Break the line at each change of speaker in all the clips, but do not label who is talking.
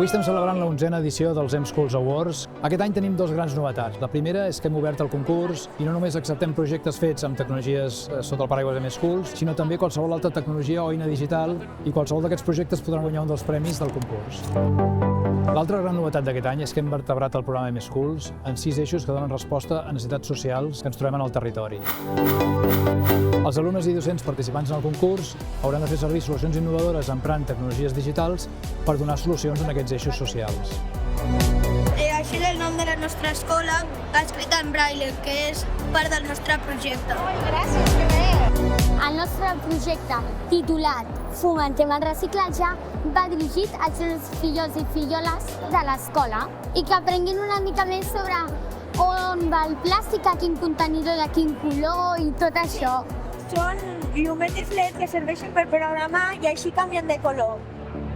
Avui estem celebrant la 11a edició dels M-Schools Awards. Aquest any tenim dos grans novetats. La primera és que hem obert el concurs i no només acceptem projectes fets amb tecnologies sota el paraigües de M-Schools, sinó també qualsevol altra tecnologia o eina digital, i qualsevol d'aquests projectes podran guanyar un dels premis del concurs. L'altra gran novetat d'aquest any és que hem vertebrat el programa M-Schools en 6 eixos que donen resposta a necessitats socials que ens trobem en el territori. Els alumnes i docents participants en el concurs hauran de fer servir solucions innovadores emprant tecnologies digitals per donar solucions en aquests eixos socials.
Això és el nom de la nostra escola, escrit en braille, que és part del nostre projecte.
Gràcies, que bé! El nostre projecte, titulat Fomentem el reciclatge, va dirigit als fills i filloles de l'escola i que aprenguin una mica més sobre on va el plàstic, a quin contenidor, de quin color i tot això.
Són llumetes LED que serveixen per programar i així canvien de color.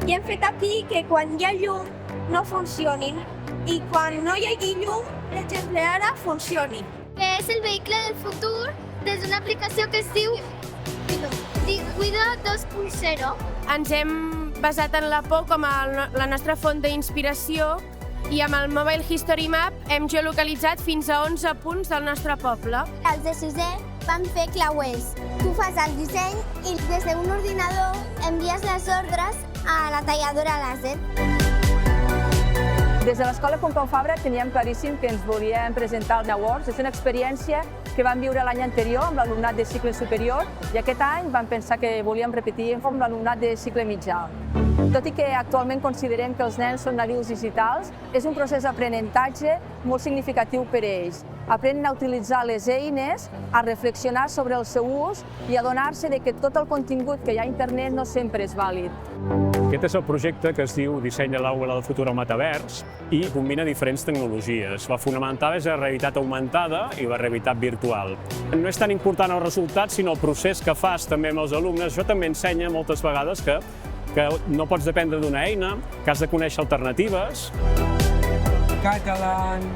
I hem fet aquí que quan hi ha llum no funcionin i quan no hi hagi llum, per exemple, ara funcioni.
Que és el vehicle del futur des d'una aplicació que es diu Cuido 2.0.
Ens hem basat en la por com la nostra font d'inspiració i amb el Mobile History Map hem geolocalitzat fins a 11 punts del nostre poble.
Els de sisè van fer clauers. Tu fas el disseny i des d'un ordinador envies les ordres a la talladora làser.
Des de l'Escola Pompeu Fabra teníem claríssim que ens volíem presentar el Awards. És una experiència que vam viure l'any anterior amb l'alumnat de cicle superior i aquest any vam pensar que volíem repetir amb l'alumnat de cicle mitjà. Tot i que actualment considerem que els nens són nadius digitals, és un procés d'aprenentatge molt significatiu per a ells. Aprenen a utilitzar les eines, a reflexionar sobre el seu ús i a adonar-se que tot el contingut que hi ha a internet no sempre és vàlid.
Aquest és el projecte que es diu Dissenya l'aula del futur al metavers i combina diferents tecnologies. La fonamental és la realitat augmentada i la realitat virtual. No és tan important el resultat, sinó el procés que fas també amb els alumnes. Això també ensenya moltes vegades que no pots dependre d'una eina, que has de conèixer alternatives.
Catalan,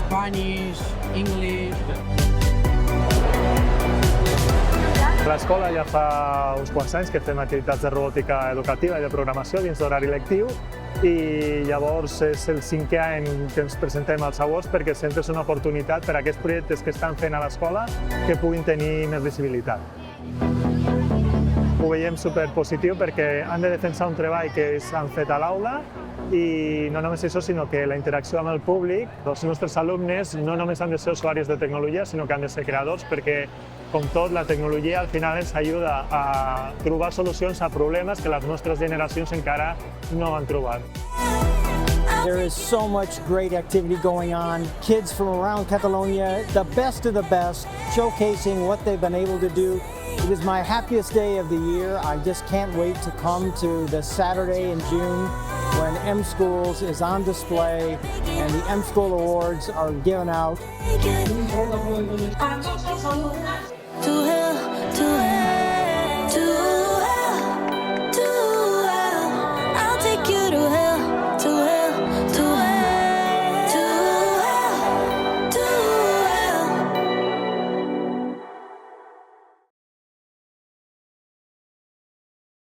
Spanish, English...
A l'escola ja fa uns quants anys que fem activitats de robòtica educativa i de programació dins d'horari lectiu i llavors és el 5è any que ens presentem als Awards perquè sempre és una oportunitat per a aquests projectes que estan fent a l'escola que puguin tenir més visibilitat. Ho veiem superpositiu perquè han de defensar un treball que han fet a l'aula i no només això, sinó que la interacció amb el públic, els nostres alumnes no només han de ser usuaris de tecnologia, sinó que han de ser creadors perquè, com tot, la tecnologia al final ens ajuda a trobar solucions a problemes que les nostres generacions encara no han trobat.
There is so much great activity going on. Kids from around Catalonia, the best of the best, showcasing what they've been able to do. It is my happiest day of the year. I just can't wait to come to the Saturday in June when M-Schools is on display and the M-School Awards are given out.